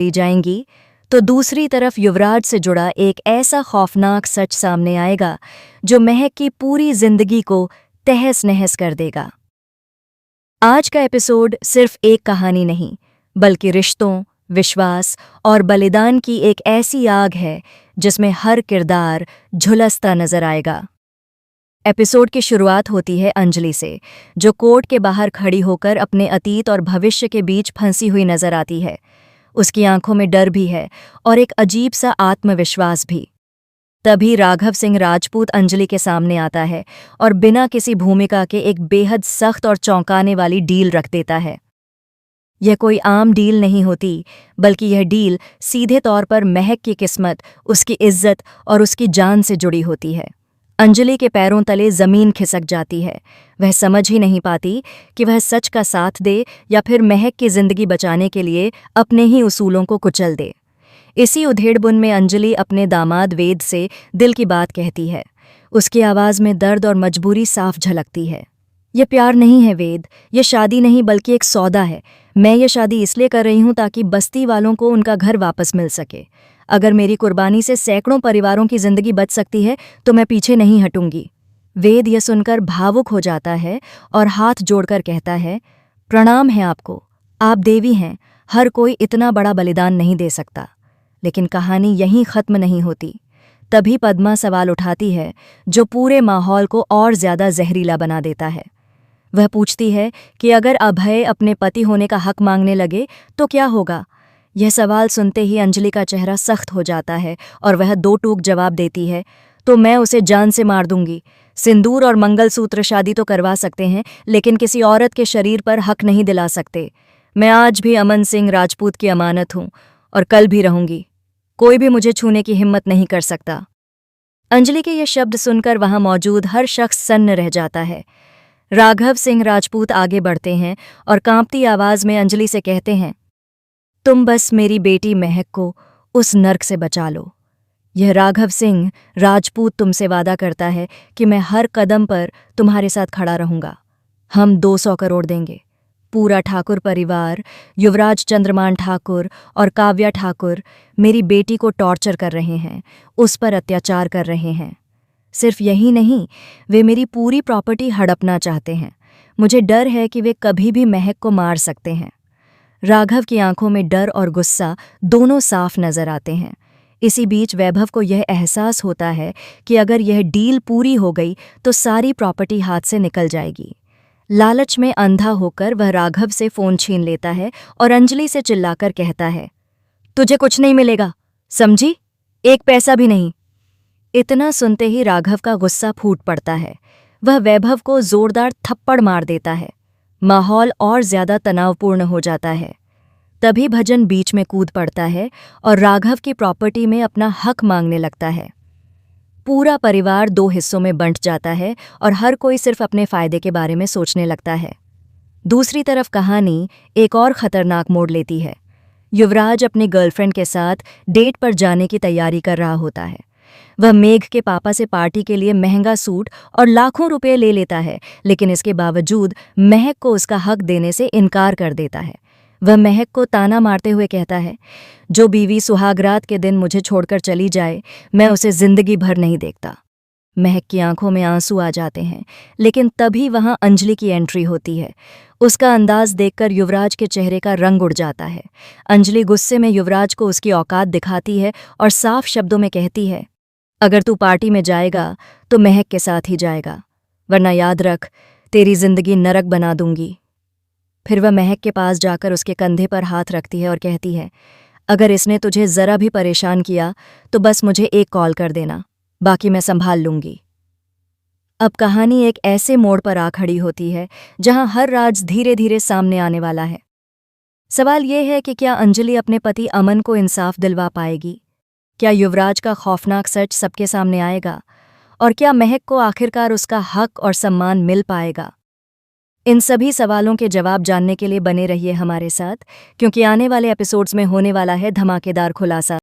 ली जाएंगी तो दूसरी तरफ युवराज से जुड़ा एक ऐसा खौफनाक सच सामने आएगा जो महक की पूरी जिंदगी को तहस नहस कर देगा। आज का एपिसोड सिर्फ एक कहानी नहीं, बल्कि रिश्तों, विश्वास और बलिदान की एक ऐसी आग है जिसमें हर किरदार झुलसता नजर आएगा। एपिसोड की शुरुआत होती है अंजलि से, जो कोर्ट के बाहर खड़ी होकर अपने अतीत और भविष्य के बीच फंसी हुई नजर आती है। उसकी आंखों में डर भी है और एक अजीब सा आत्मविश्वास भी। तभी राघव सिंह राजपूत अंजलि के सामने आता है और बिना किसी भूमिका के एक बेहद सख्त और चौंकाने वाली डील रख देता है। यह कोई आम डील नहीं होती, बल्कि यह डील सीधे तौर पर महक की किस्मत, उसकी इज्जत और उसकी जान से जुड़ी होती है। अंजलि के पैरों तले जमीन खिसक जाती है। वह समझ ही नहीं पाती कि वह सच का साथ दे या फिर महक की जिंदगी बचाने के लिए अपने ही उसूलों को कुचल दे। इसी उधेड़बुन में अंजलि अपने दामाद वेद से दिल की बात कहती है। उसकी आवाज़ में दर्द और मजबूरी साफ झलकती है। यह प्यार नहीं है वेद, यह शादी नहीं बल्कि एक सौदा है। मैं ये शादी इसलिए कर रही हूं ताकि बस्ती वालों को उनका घर वापस मिल सके। अगर मेरी कुर्बानी से सैकड़ों परिवारों की जिंदगी बच सकती है तो मैं पीछे नहीं हटूंगी। वेद यह सुनकर भावुक हो जाता है और हाथ जोड़कर कहता है, प्रणाम है आपको, आप देवी हैं, हर कोई इतना बड़ा बलिदान नहीं दे सकता। लेकिन कहानी यहीं खत्म नहीं होती। तभी पद्मा सवाल उठाती है जो पूरे माहौल को और ज्यादा जहरीला बना देता है। वह पूछती है कि अगर अभय अपने पति होने का हक मांगने लगे तो क्या होगा। यह सवाल सुनते ही अंजलि का चेहरा सख्त हो जाता है और वह दो टूक जवाब देती है, तो मैं उसे जान से मार दूंगी। सिंदूर और मंगलसूत्र शादी तो करवा सकते हैं, लेकिन किसी औरत के शरीर पर हक नहीं दिला सकते। मैं आज भी अमन सिंह राजपूत की अमानत हूं और कल भी रहूंगी। कोई भी मुझे छूने की हिम्मत नहीं कर सकता। अंजलि के ये शब्द सुनकर वहां मौजूद हर शख्स सन्न रह जाता है। राघव सिंह राजपूत आगे बढ़ते हैं और कांपती आवाज में अंजलि से कहते हैं, तुम बस मेरी बेटी महक को उस नर्क से बचा लो। यह राघव सिंह राजपूत तुमसे वादा करता है कि मैं हर कदम पर तुम्हारे साथ खड़ा रहूंगा। हम 200 करोड़ देंगे। पूरा ठाकुर परिवार, युवराज चंद्रमान ठाकुर और काव्या ठाकुर मेरी बेटी को टॉर्चर कर रहे हैं, उस पर अत्याचार कर रहे हैं। सिर्फ यही नहीं, वे मेरी पूरी प्रॉपर्टी हड़पना चाहते हैं। मुझे डर है कि वे कभी भी महक को मार सकते हैं। राघव की आंखों में डर और गुस्सा दोनों साफ नजर आते हैं। इसी बीच वैभव को यह एहसास होता है कि अगर यह डील पूरी हो गई तो सारी प्रॉपर्टी हाथ से निकल जाएगी। लालच में अंधा होकर वह राघव से फोन छीन लेता है और अंजलि से चिल्लाकर कहता है, तुझे कुछ नहीं मिलेगा, समझी? एक पैसा भी नहीं। इतना सुनते ही राघव का गुस्सा फूट पड़ता है। वह वैभव को जोरदार थप्पड़ मार देता है। माहौल और ज्यादा तनावपूर्ण हो जाता है। तभी भजन बीच में कूद पड़ता है और राघव की प्रॉपर्टी में अपना हक मांगने लगता है। पूरा परिवार 2 हिस्सों में बंट जाता है और हर कोई सिर्फ अपने फायदे के बारे में सोचने लगता है। दूसरी तरफ कहानी एक और खतरनाक मोड़ लेती है। युवराज अपनी गर्लफ्रेंड के साथ डेट पर जाने की तैयारी कर रहा होता है। वह मेघ के पापा से पार्टी के लिए महंगा सूट और लाखों रुपए ले लेता है, लेकिन इसके बावजूद महक को उसका हक देने से इनकार कर देता है। वह महक को ताना मारते हुए कहता है, जो बीवी सुहागरात के दिन मुझे छोड़कर चली जाए, मैं उसे जिंदगी भर नहीं देखता। महक की आंखों में आंसू आ जाते हैं, लेकिन तभी वहां अंजलि की एंट्री होती है। उसका अंदाज देखकर युवराज के चेहरे का रंग उड़ जाता है। अंजलि गुस्से में युवराज को उसकी औकात दिखाती है और साफ शब्दों में कहती है, अगर तू पार्टी में जाएगा तो महक के साथ ही जाएगा, वरना याद रख, तेरी जिंदगी नरक बना दूंगी। फिर वह महक के पास जाकर उसके कंधे पर हाथ रखती है और कहती है, अगर इसने तुझे जरा भी परेशान किया तो बस मुझे एक कॉल कर देना, बाकी मैं संभाल लूंगी। अब कहानी एक ऐसे मोड़ पर आ खड़ी होती है जहां हर राज धीरे धीरे सामने आने वाला है। सवाल यह है कि क्या अंजलि अपने पति अमन को इंसाफ दिलवा पाएगी? क्या युवराज का खौफनाक सच सबके सामने आएगा? और क्या महक को आखिरकार उसका हक और सम्मान मिल पाएगा? इन सभी सवालों के जवाब जानने के लिए बने रहिए हमारे साथ, क्योंकि आने वाले एपिसोड्स में होने वाला है धमाकेदार खुलासा।